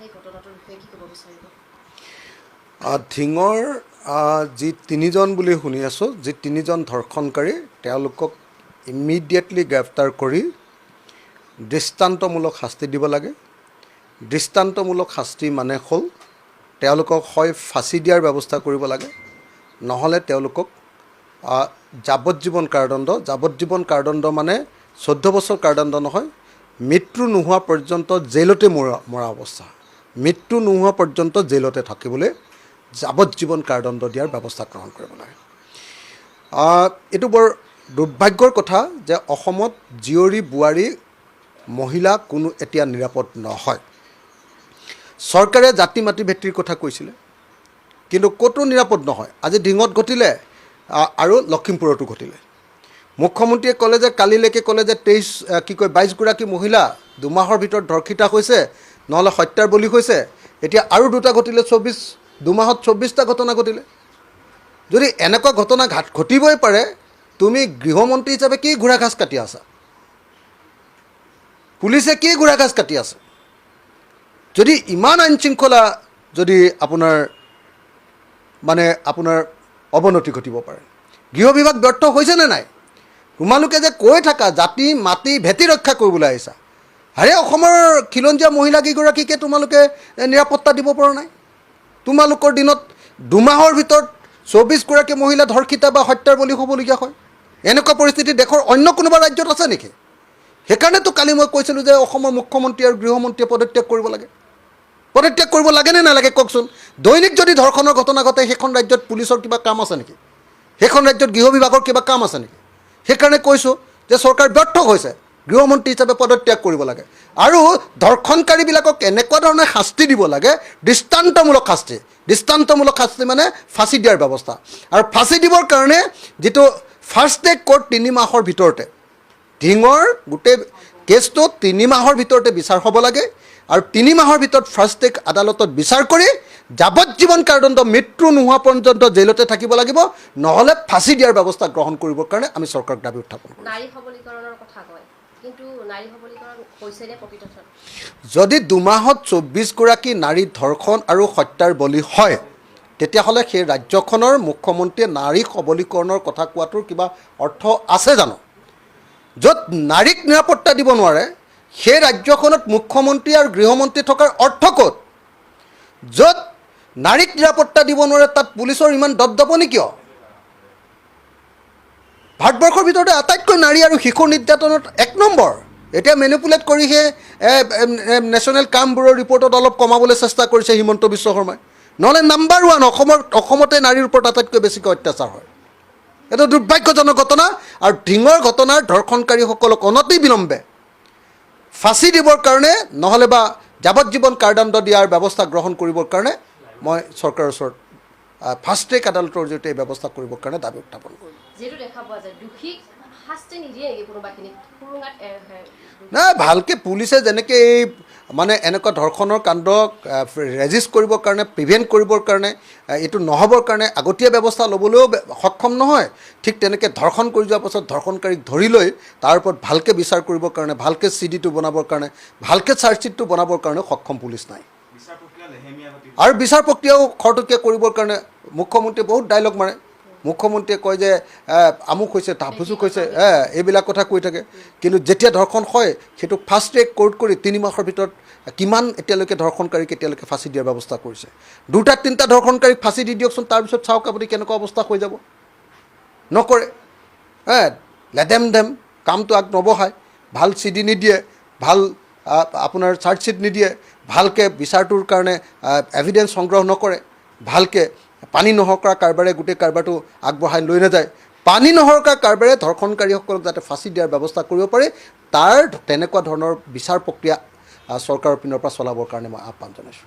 সেই ঘটনাটোৰ বিষয়ে কি ক'ব বিচাৰিব? ধিঙৰ যি তিনিজন বুলি শুনি আছোঁ, যি তিনিজন ধৰ্ষণকাৰী, তেওঁলোকক ইমিডিয়েটলি গ্ৰেপ্তাৰ কৰি দৃষ্টান্তমূলক শাস্তি দিব লাগে। দৃষ্টান্তমূলক শাস্তি মানে হ'ল তেওঁলোকক হয় ফাঁচি দিয়াৰ ব্যৱস্থা কৰিব লাগে, নহ'লে তেওঁলোকক যাৱজ্জীৱন কাৰাদণ্ড। যাৱজ্জীৱন কাৰাদণ্ড মানে 14 বছৰ কাৰাদণ্ড নহয়, মৃত্যু নোহোৱা পৰ্যন্ত জেইলতে মৰা অৱস্থা। মৃত্যু নোহোৱা পৰ্যন্ত জেইলতে থাকিবলৈ যাৱজ্জীৱন কাৰাদণ্ড দিয়াৰ ব্যৱস্থা গ্ৰহণ কৰিব লাগে। এইটো বৰ দুৰ্ভাগ্যৰ কথা যে অসমত জীয়ৰী বোৱাৰী মহিলা কোনো এতিয়া নিৰাপদ নহয়। চৰকাৰে জাতি মাতি ভেটিৰ কথা কৈছিলে, কিন্তু ক'তো নিৰাপদ নহয়। আজি ধিঙত ঘটিলে আৰু লখিমপুৰতো ঘটিলে। মুখ্যমন্ত্ৰীয়ে ক'লে যে কালিলৈকে ক'লে যে 22গৰাকী মহিলা 2 মাহৰ ভিতৰত ধৰ্ষিতা হৈছে, নহ'লে হত্যাৰ বলি হৈছে। এতিয়া আৰু 2টা ঘটিলে, 2 মাহত 24টা ঘটনা ঘটিলে। যদি এনেকুৱা ঘটনা ঘটিবই পাৰে, তুমি গৃহমন্ত্ৰী হিচাপে কি ঘোঁৰা ঘাচ কাটি আছা? পুলিচে কি ঘোঁৰা ঘাচ কাটি আছে? যদি ইমান আইন শৃংখলা যদি আপোনাৰ অৱনতি ঘটিব পাৰে, গৃহ বিভাগ ব্যৰ্থ হৈছেনে নাই? তোমালোকে যে কৈ থাকা জাতি মাতি ভেটি ৰক্ষা কৰিবলৈ আহিছা, আৰে অসমৰ খিলঞ্জীয়া মহিলাকেইগৰাকীকে তোমালোকে নিৰাপত্তা দিব পৰা নাই। তোমালোকৰ দিনত 2 মাহৰ ভিতৰত 24গৰাকী মহিলা ধৰ্ষিতা বা হত্যাৰ বলি হ'বলগীয়া হয়। এনেকুৱা পৰিস্থিতি দেশৰ অন্য কোনোবা ৰাজ্যত আছে নেকি? সেইকাৰণেতো কালি মই কৈছিলোঁ যে অসমৰ মুখ্যমন্ত্ৰী আৰু গৃহমন্ত্ৰীয়ে পদত্যাগ কৰিব লাগে। পদত্যাগ কৰিব লাগে নে নালাগে কওকচোন? দৈনিক যদি ধৰ্ষণৰ ঘটনা ঘটে, সেইখন ৰাজ্যত পুলিচৰ কিবা কাম আছে নেকি? সেইখন ৰাজ্যত গৃহ বিভাগৰ কিবা কাম আছে নেকি? সেইকাৰণে কৈছোঁ যে চৰকাৰ ব্যৰ্থ হৈছে, গৃহমন্ত্ৰী হিচাপে পদত্যাগ কৰিব লাগে। আৰু ধৰ্ষণকাৰীবিলাকক এনেকুৱা ধৰণে শাস্তি দিব লাগে, দৃষ্টান্তমূলক শাস্তি। দৃষ্টান্তমূলক শাস্তি মানে ফাঁচি দিয়াৰ ব্যৱস্থা। আৰু ফাঁচি দিবৰ কাৰণে যিটো ফাৰ্ষ্ট ট্ৰেক কোৰ্ট 3 মাহৰ ভিতৰতে, ধিঙৰ গোটেই কেছটো 3 মাহৰ ভিতৰতে বিচাৰ হ'ব লাগে। আৰু 3 মাহৰ ভিতৰত ফাৰ্ষ্ট ট্ৰেক আদালতত বিচাৰ কৰি যাৱজ্জীৱন কাৰাদণ্ড, মৃত্যু নোহোৱা পৰ্যন্ত জেইলতে থাকিব লাগিব, নহ'লে ফাঁচি দিয়াৰ ব্যৱস্থা গ্ৰহণ কৰিবৰ কাৰণে আমি চৰকাৰক দাবী উত্থাপন কৰোঁ। নাৰী সবলীকৰণৰ কথা কয়, কিন্তু নাৰী সবলীকৰণ হৈছেনে প্ৰকৃততে? যদি 2 মাহত 24গৰাকী নাৰী ধৰ্ষণ আৰু হত্যাৰ বলি হয়, তেতিয়াহ'লে সেই ৰাজ্যখনৰ মুখ্যমন্ত্ৰীয়ে নাৰী সবলীকৰণৰ কথা কোৱাটোৰ কিবা অৰ্থ আছে জানো? য'ত নাৰীক নিৰাপত্তা দিব নোৱাৰে, সেই ৰাজ্যখনত মুখ্যমন্ত্ৰী আৰু গৃহমন্ত্ৰী থকাৰ অৰ্থ ক'ত? য'ত নাৰীক নিৰাপত্তা দিব নোৱাৰে, তাত পুলিচৰ ইমান দপদপনি কিয়? ভাৰতবৰ্ষৰ ভিতৰতে আটাইতকৈ নাৰী আৰু শিশু নিৰ্যাতনত 1 নম্বৰ। এতিয়া মেনিপুলেট কৰিহে নেশ্যনেল ক্ৰাইম ব্যুৰৰ ৰিপৰ্টত অলপ কমাবলৈ চেষ্টা কৰিছে হিমন্ত বিশ্ব শৰ্মাই, নহ'লে নাম্বাৰ 1 অসমতে নাৰীৰ ওপৰত আটাইতকৈ বেছিকৈ অত্যাচাৰ হয়। এইটো দুৰ্ভাগ্যজনক ঘটনা। আৰু ধিঙৰ ঘটনাৰ ধৰ্ষণকাৰীসকলক অনতি বিলম্বে ফাঁচি দিবৰ কাৰণে, নহ'লে বা যাৱজ্জীৱন কাৰাদণ্ড দিয়াৰ ব্যৱস্থা গ্ৰহণ কৰিবৰ কাৰণে মই চৰকাৰৰ ওচৰত ফাৰ্ষ্ট ট্ৰেক আদালতৰ জৰিয়তে এই ব্যৱস্থা কৰিবৰ কাৰণে দাবী উত্থাপন কৰিম। যিহেতু দেখা পোৱা যায় দোষীক শাস্তি নিদিয়ে নেকি কোনোবাখিনিক? নাই, ভালকৈ পুলিচে যেনেকৈ এই এনেকুৱা ধৰ্ষণৰ কাণ্ডক ৰেজিষ্ট কৰিবৰ কাৰণে, প্ৰিভেণ্ট কৰিবৰ কাৰণে, এইটো নহ'বৰ কাৰণে আগতীয়া ব্যৱস্থা ল'বলৈও সক্ষম নহয়, ঠিক তেনেকৈ ধৰ্ষণ কৰি যোৱাৰ পাছত ধৰ্ষণকাৰীক ধৰি লৈ তাৰ ওপৰত ভালকৈ বিচাৰ কৰিবৰ কাৰণে, ভালকৈ CD টো বনাবৰ কাৰণে, ভালকৈ চাৰ্জশ্বিটটো বনাবৰ কাৰণে সক্ষম পুলিচ নাই। আৰু বিচাৰ প্ৰক্ৰিয়াও খৰতকীয়া কৰিবৰ কাৰণে মুখ্যমন্ত্ৰীয়ে বহুত ডাইলগ মাৰে। মুখ্যমন্ত্ৰীয়ে কয় যে আমুক হৈছে, তাপুচুক হৈছে, এইবিলাক কথা কৈ থাকে। কিন্তু যেতিয়া ধৰ্ষণ হয়, সেইটো ফাৰ্ষ্ট ট্ৰেক কোৰ্ট কৰি 3 মাহৰ ভিতৰত কিমান এতিয়ালৈকে ধৰ্ষণকাৰীক এতিয়ালৈকে ফাঁচি দিয়াৰ ব্যৱস্থা কৰিছে। 2টা-3টা ধৰ্ষণকাৰীক ফাঁচি দি দিয়কচোন, তাৰপিছত চাওক আপুনি কেনেকুৱা অৱস্থা হৈ যাব। নকৰে, লেদেম কামটো আগ নবঢ়ায়, ভাল CD নিদিয়ে, ভাল আপোনাৰ চাৰ্জশ্বিট নিদিয়ে, ভালকৈ বিচাৰটোৰ কাৰণে এভিডেঞ্চ সংগ্ৰহ নকৰে, ভালকৈ পানী নহৰকা কাৰবাৰে গোটেই কাৰবাৰটো আগবঢ়াই লৈ নাযায়। পানী নহৰকা কাৰবাৰে ধৰ্ষণকাৰীসকলক যাতে ফাঁচি দিয়াৰ ব্যৱস্থা কৰিব পাৰে, তেনেকুৱা ধৰণৰ বিচাৰ প্ৰক্ৰিয়া চৰকাৰৰ পিনৰ পৰা চলাবৰ কাৰণে মই আহ্বান জনাইছোঁ।